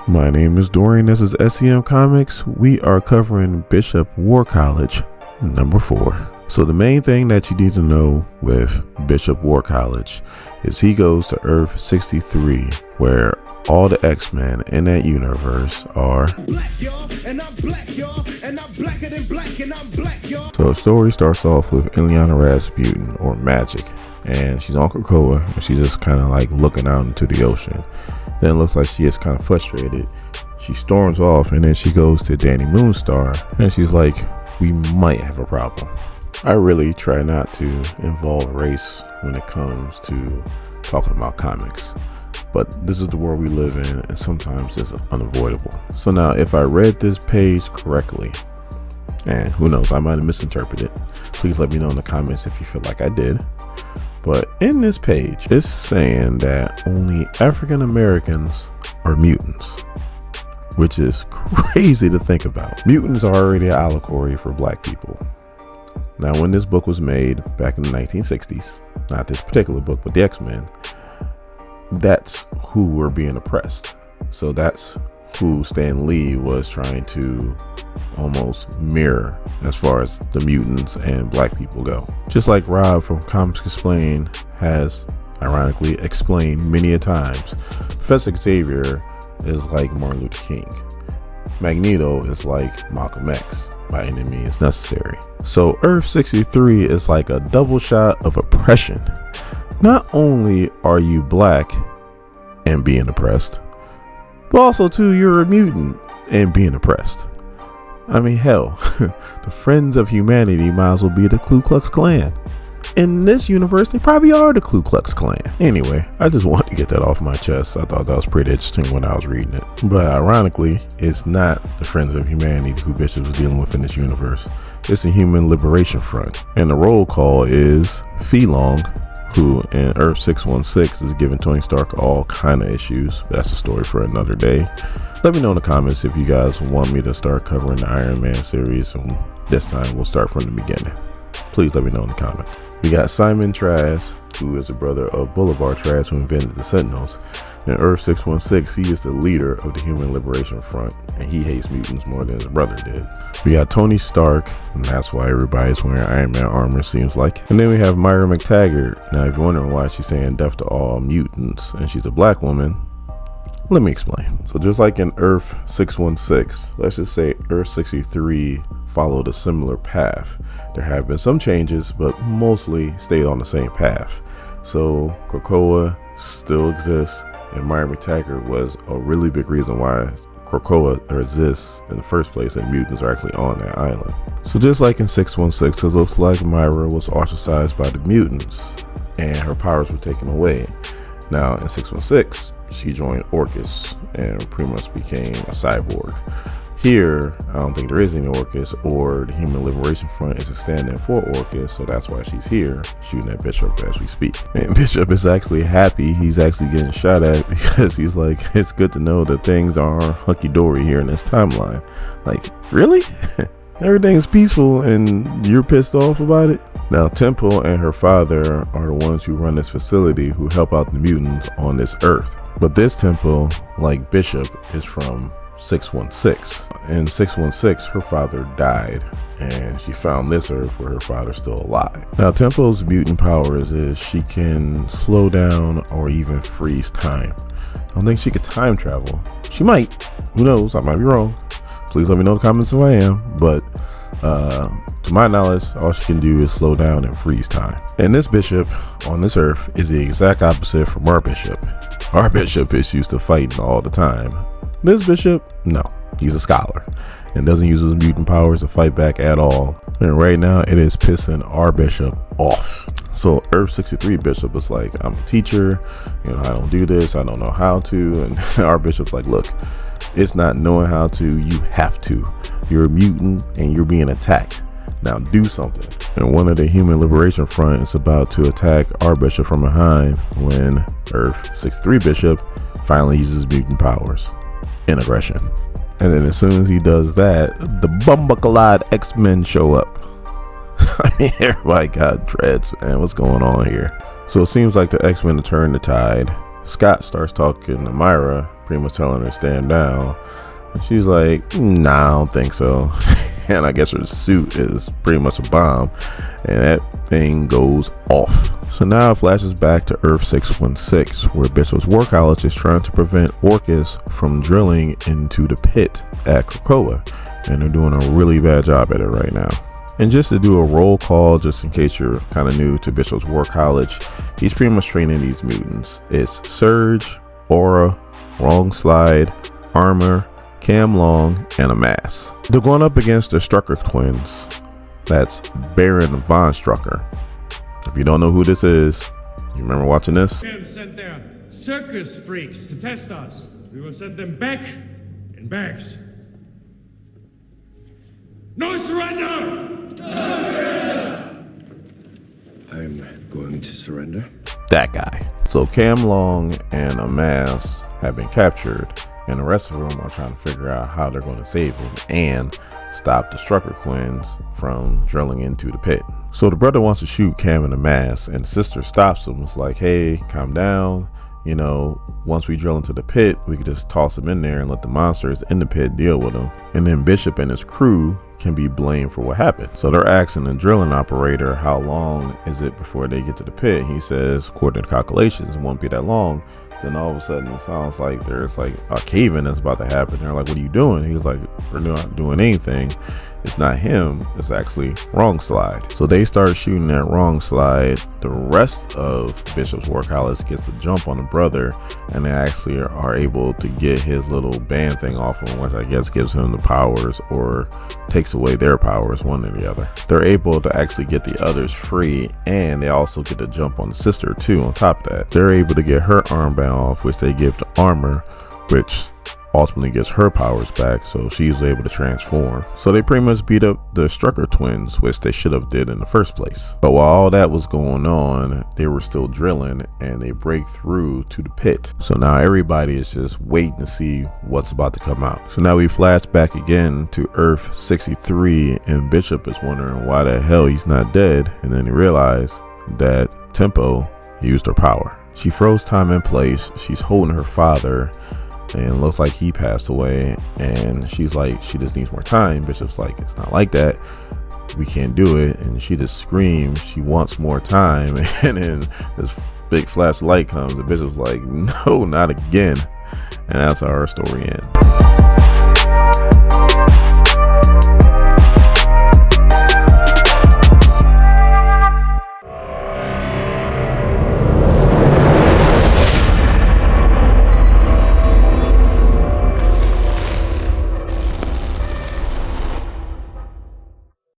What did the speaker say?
My name is Dorian. This is SEM Comics. We are covering Bishop War College number 4. So the main thing that you need to know with Bishop War College is he goes to Earth 63, where all the X-Men in that universe are black, y'all, and I'm black, y'all, and I'm blacker than black, and I'm black, y'all. So the story starts off with Illyana Rasputin, or Magic, and she's on Krakoa, and she's just kind of like looking out into the ocean. Then it looks like she gets kind of frustrated. She storms off, and then she goes to Danny Moonstar, and she's like, we might have a problem. I really try not to involve race when it comes to talking about comics, but this is the world we live in, and sometimes it's unavoidable. So now, if I read this page correctly, and who knows, I might have misinterpreted, please let me know in the comments if you feel like I did. But in this page, it's saying that only African Americans are mutants, which is crazy to think about. Mutants are already an allegory for black people. Now, when this book was made back in the 1960s, not this particular book, but the X-Men, that's who were being oppressed. So that's who Stan Lee was trying to almost mirror as far as the mutants and black people go. Just like Rob from Comics Explained has ironically explained many a times, Professor Xavier is like Martin Luther King. Magneto is like Malcolm X by any means necessary. So Earth 63 is like a double shot of oppression. Not only are you black and being oppressed, but also too, you're a mutant and being oppressed. I mean, hell, the Friends of Humanity might as well be the Ku Klux Klan. In this universe, they probably are the Ku Klux Klan. Anyway, I just wanted to get that off my chest. I thought that was pretty interesting when I was reading it. But ironically, it's not the Friends of Humanity who Bishop is dealing with in this universe. It's the Human Liberation Front. And the roll call is FEILONG, who in Earth 616 is giving Tony Stark all kind of issues. That's a story for another day. Let me know in the comments if you guys want me to start covering the Iron Man series, and this time we'll start from the beginning. Please let me know in the comments. We got Simon Trask, who is the brother of Boulevard Trask, who invented the Sentinels. In Earth 616, he is the leader of the Human Liberation Front, and he hates mutants more than his brother did. We got Tony Stark, and that's why everybody's wearing Iron Man armor, seems like. And then we have MOIRA MacTAGGERT. Now, if you're wondering why she's saying death to all mutants, and she's a black woman, let me explain. So just like in Earth 616, let's just say Earth 63 followed a similar path. There have been some changes, but mostly stayed on the same path. So Krakoa still exists, and MOIRA MacTAGGERT was a really big reason why Krakoa exists in the first place, and mutants are actually on that island. So just like in 616, it looks like MOIRA was ostracized by the mutants, and her powers were taken away. Now in 616, she joined Orchis and pretty much became a cyborg. Here, I don't think there is any Orchis, or the Human Liberation Front is a stand-in for Orchis, so that's why she's here shooting at Bishop as we speak. And Bishop is actually happy he's actually getting shot at, because he's like, it's good to know that things are hunky-dory here in this timeline. Like, really? Everything's peaceful and you're pissed off about it? Now, Temple and her father are the ones who run this facility, who help out the mutants on this Earth. But this Temple, like Bishop, is from 616. In 616, her father died, and she found this Earth where her father's still alive. Now, Temple's mutant powers is she can slow down or even freeze time. I don't think she could time travel. She might. Who knows? I might be wrong. Please let me know in the comments if I am. But to my knowledge, all she can do is slow down and freeze time. And this Bishop on this Earth is the exact opposite from our Bishop. Our Bishop is used to fighting all the time. This Bishop, no, he's a scholar and doesn't use his mutant powers to fight back at all. And right now it is pissing our Bishop off. So Earth 63 Bishop is like, I'm a teacher, you know, I don't do this, I don't know how to. And our Bishop's like, look, it's not knowing how to, you have to. You're a mutant and you're being attacked. Now do something. And one of the Human Liberation Front is about to attack our Bishop from behind when Earth 63 Bishop finally uses mutant powers in aggression. And then as soon as he does that, the bumbuckled X-Men show up. I mean, everybody got dreads, man. What's going on here? So it seems like the X-Men are turning the tide. Scott starts talking to MOIRA, pretty much telling her to stand down. And she's like, nah, I don't think so. And I guess her suit is pretty much a bomb. And that thing goes off. So now it flashes back to Earth 616, where Bishop's War College is trying to prevent Orchis from drilling into the pit at Krakoa. And they're doing a really bad job at it right now. And just to do a roll call, just in case you're kind of new to Bishop's War College, he's pretty much training these mutants. It's Surge, Aura, Wrong Slide, Armor, Cam Long, and Amass. They're going up against the Strucker twins. That's Baron von Strucker. If you don't know who this is, you remember watching this? We sent their circus freaks to test us. We will send them back in bags. No surrender! I'm going to surrender. That guy. So Cam Long and Amass have been captured, and the rest of them are trying to figure out how they're going to save him and stop the Strucker twins from drilling into the pit. So the brother wants to shoot Cam and Amass, and the sister stops him. It's like, hey, calm down. You know, once we drill into the pit, we could just toss him in there and let the monsters in the pit deal with him. And then Bishop and his crew can be blamed for what happened. So they're asking the drilling operator, how long is it before they get to the pit? He says, according to calculations, it won't be that long. Then all of a sudden it sounds like there's like a cave-in that's about to happen. They're like, what are you doing? He was like, we're not doing anything. It's not him, it's actually Wrong Slide. So they start shooting that Wrong Slide. The rest of Bishop's War College gets to jump on the brother, and they actually are able to get his little band thing off him, which I guess gives him the powers or takes away their powers, one or the other. They're able to actually get the others free, and they also get to jump on the sister too. On top of that, they're able to get her armband off, which they give to Armor, which ultimately gets her powers back, so she's able to transform. So they pretty much beat up the Strucker twins, which they should have did in the first place. But while all that was going on, they were still drilling, and they break through to the pit. So now everybody is just waiting to see what's about to come out. So now we flash back again to Earth 63, and Bishop is wondering why the hell he's not dead, and then he realized that Tempo used her power. She froze time in place. She's holding her father, and it looks like he passed away, and she's like, she just needs more time. Bishop's like, it's not like that, we can't do it. And she just screams she wants more time, and then this big flash of light comes, and Bishop's like, no, not again. And that's how our story ends.